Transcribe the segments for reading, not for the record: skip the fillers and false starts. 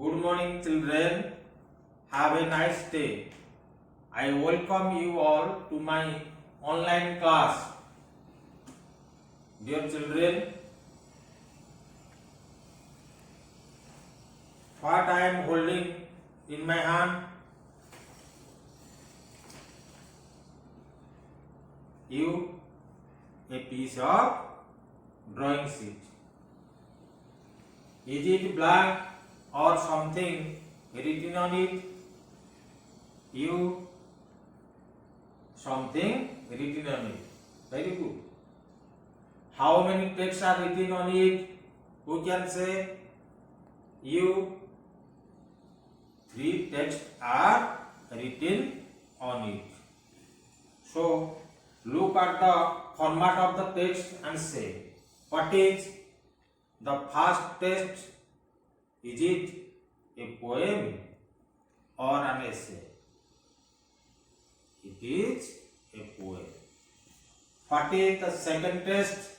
Good morning, children. Have a nice day. I welcome you all to my online class. Dear children, what I am holding in my hand? A piece of drawing sheet. Is it blank or something written on it? Something written on it. Very good. How many texts are written on it? Who can say? 3 texts are written on it. So, look at the format of the text and say, what is the first text? Is it a poem or an essay? It is a poem. What is the second text?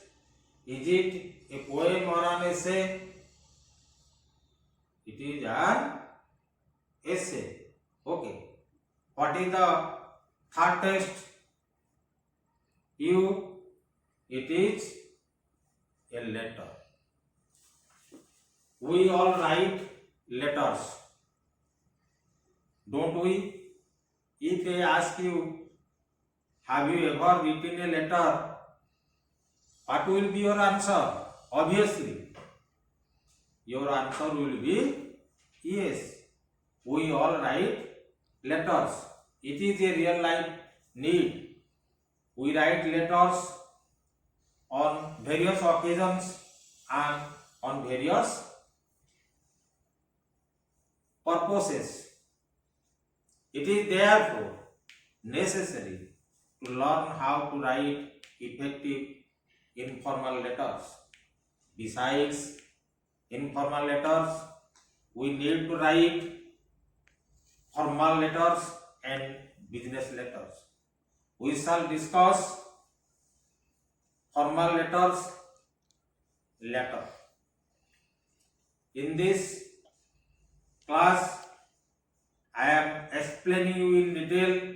Is it a poem or an essay? It is an essay. Okay. What is the third text? It is a letter. We all write letters, don't we? If I ask you, have you ever written a letter? What will be your answer? Obviously, your answer will be yes. We all write letters. It is a real life need. We write letters on various occasions and on various purposes. It is therefore necessary to learn how to write effective informal letters. Besides informal letters, we need to write formal letters and business letters. We shall discuss formal letters later. In this class, I am explaining you in detail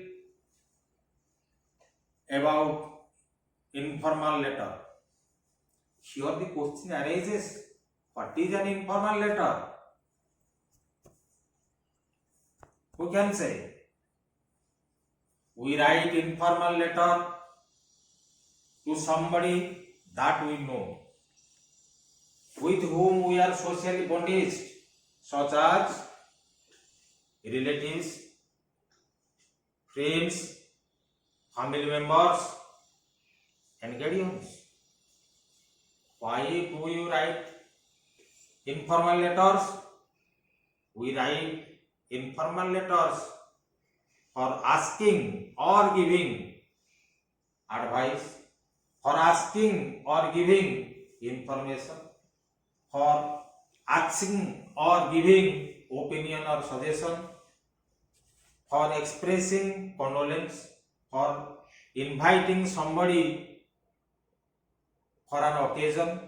about informal letter. Here the question arises, what is an informal letter? Who can say? We write informal letter to somebody that we know, with whom we are socially bonded, such as relatives, friends, family members, and guardians. Why do you write informal letters? We write informal letters for asking or giving advice, for asking or giving information, for asking or giving opinion or suggestion, for expressing condolence, for inviting somebody for an occasion,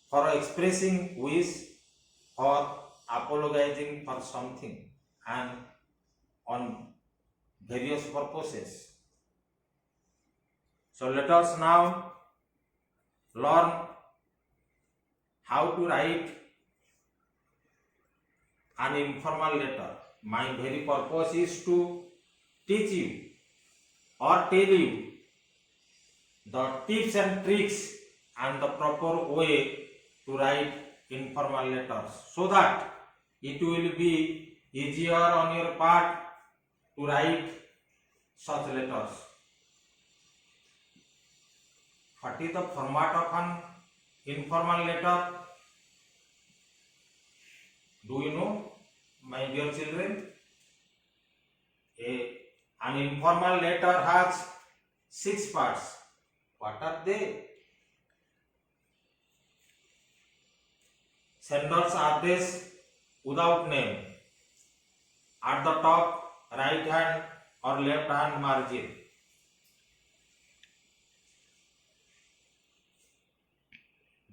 for expressing wish, for apologizing for something, and on various purposes. So let us now learn how to write an informal letter. My very purpose is to teach you or tell you the tips and tricks and the proper way to write informal letters, so that it will be easier on your part to write such letters. What is the format of an informal letter? Do you know, my dear children? An informal letter has 6 parts. What are they? Sender's address without name. At the top, right hand or left hand margin.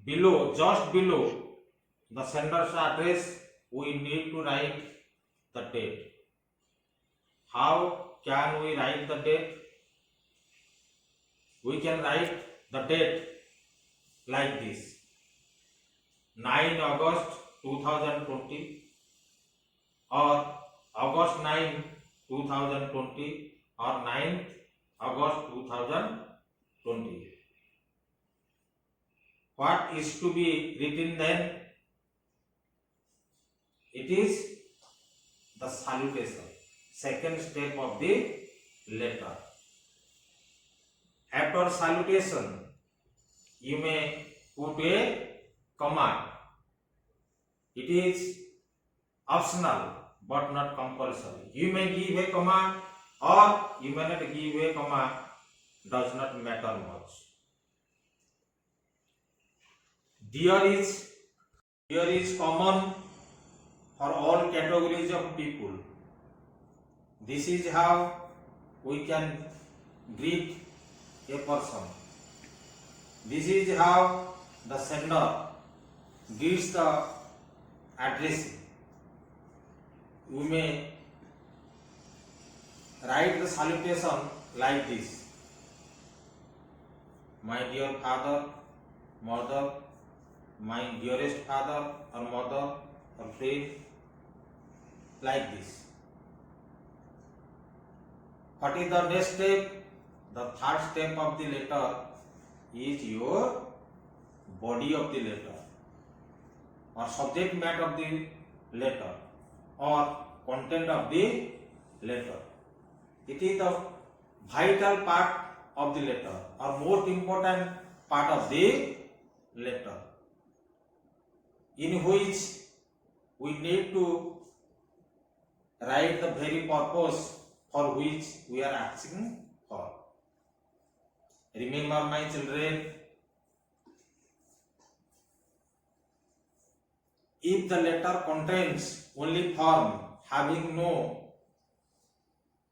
Below, just below the sender's address, we need to write the date. How can we write the date? We can write the date like this: 9 August 2020 or August 9, 2020 or 9th August 2020. What is to be written then? It is the salutation, second step of the letter. After salutation, you may put a comma. It is optional but not compulsory. You may give a comma or you may not give a comma, does not matter much. Dear is common for all categories of people. This is how we can greet a person. This is how the sender greets the addressee. We may write the salutation like this: my dear father, mother, my dearest father or mother or friend, like this. What is the next step? The third step of the letter is your body of the letter or subject matter of the letter or content of the letter. It is the vital part of the letter or most important part of the letter, in which we need to write the very purpose for which we are asking for. Remember, my children, if the letter contains only form having no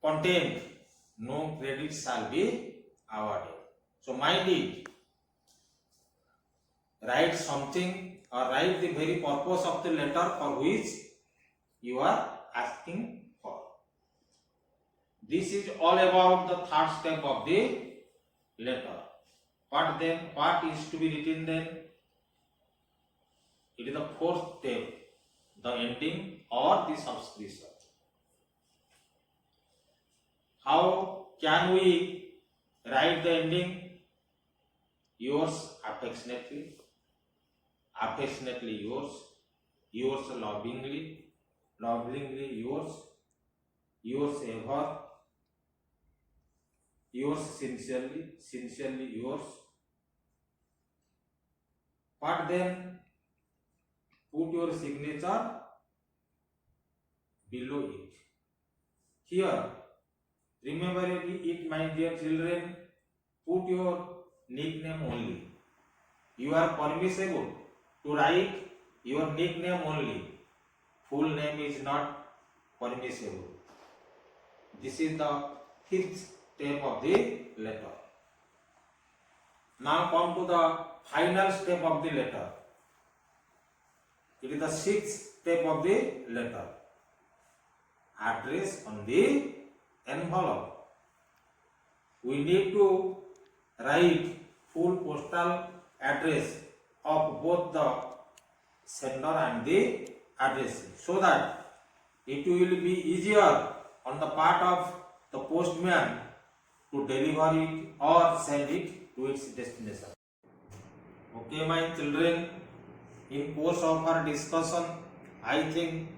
content, no credit shall be awarded. So mind it, write something or write the very purpose of the letter for which you are asking for. This is all about the third step of the letter. What is to be written then? It is the fourth step, the ending or the subscription. How can we write the ending? Yours affectionately yours, yours lovingly yours, yours ever, yours sincerely yours. But then put your signature below it. Here, remember it, my dear children, put your nickname only. You are permissible to write your nickname only. Full name is not permissible. This is the fifth step of the letter. Now come to the final step of the letter. It is the sixth step of the letter. Address on the envelope. We need to write full postal address of both the sender and the addressee, so that it will be easier on the part of the postman to deliver it or send it to its destination. Okay, my children, in course of our discussion, I think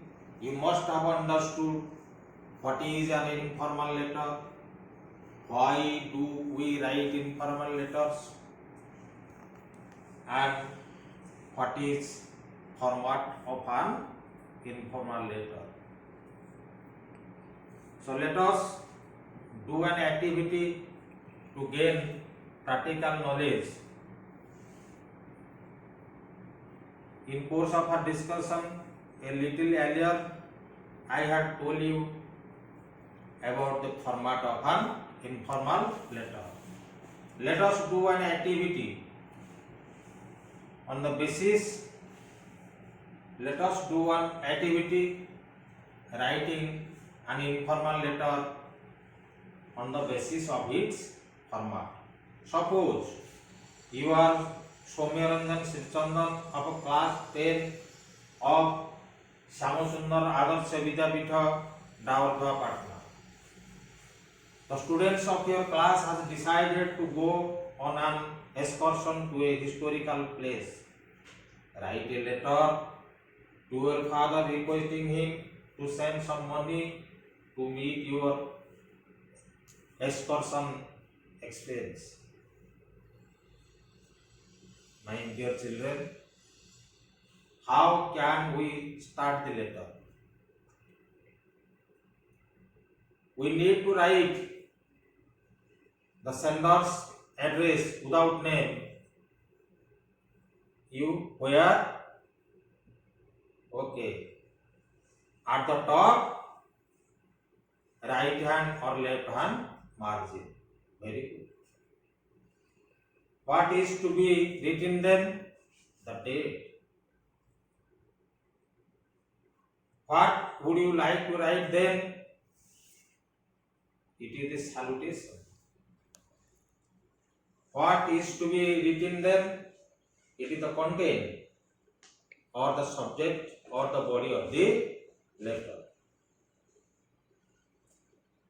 you must have understood what is an informal letter, why do we write informal letters, and what is format of an informal letter. So let us do an activity to gain practical knowledge. In course of our discussion a little earlier, I had told you about the format of an informal letter. Let us do an activity on the basis let us do one activity, writing an informal letter on the basis of its format. Suppose you are Soumyaranjan Srichandan of class 10 of Shyamsundar Adarsha Vidyapitha, Dawargha, Patna. The students of your class has decided to go on an excursion to a historical place. Write a letter to your father requesting him to send some money to meet your excursion expense. My dear children, how can we start the letter? We need to write the sender's address without name. You where? Okay. At the top, right hand or left hand margin. Very good. What is to be written then? The date. What would you like to write then? It is the salutation. What is to be written then? It is the content or the subject or the body of the letter.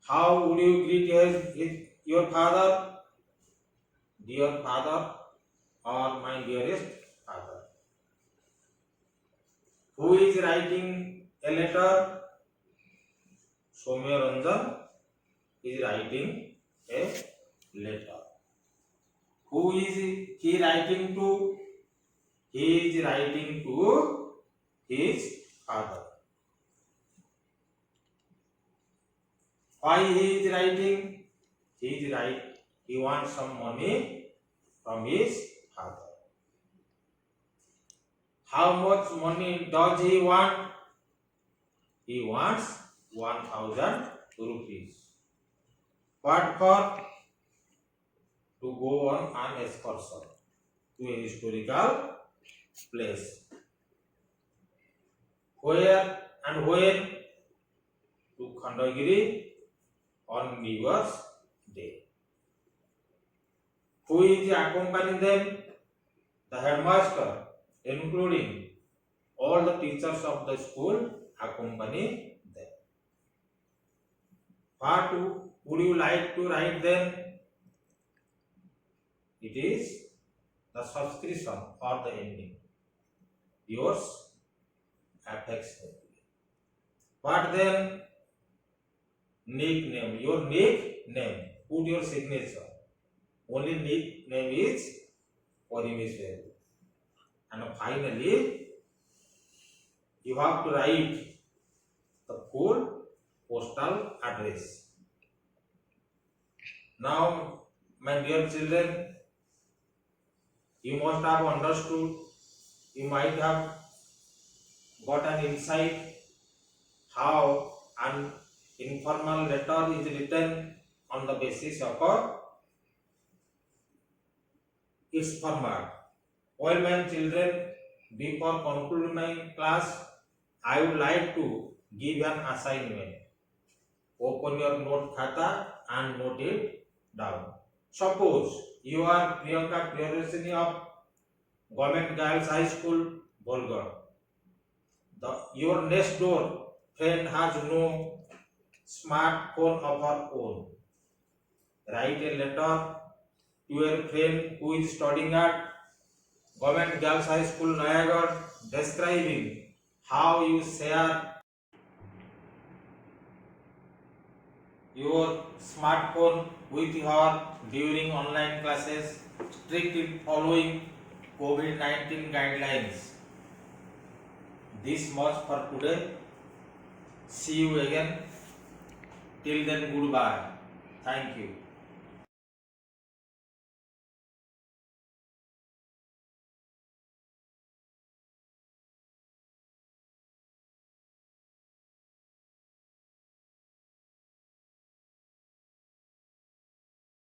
How would you greet your father? Dear father or my dearest father. Who is writing a letter? Soumyaranjan is writing a letter. Who is he writing to? He is writing to his father. Why he is writing? He wants some money from his father. How much money does he want? He wants 1000 rupees. What for? To go on an excursion to a historical place. Where and when? To Khandagiri on New Year's Day. Who is accompanying them? The headmaster, including all the teachers of the school, accompany them. What would you like to write then? It is the subscription or the ending. Yours affectionately. What then? Nickname. Your nickname. Put your signature. Only nickname is Parameshwar. And finally, you have to write the full postal address. Now, my dear children, you must have understood, you might have got an insight how an informal letter is written on the basis of its format. Well, my children, before concluding my class, I would like to give an assignment. Open your note khata and note it down. Suppose you are Priyanka Priyadarshini of Government Girls High School, Bolgarh. Your next door friend has no smartphone of her own. Write a letter to your friend who is studying at Government Girls High School, Nayagarh, describing how you share your smartphone with her during online classes, strictly following COVID-19 guidelines. This much for today. See you again. Till then, goodbye. Thank you.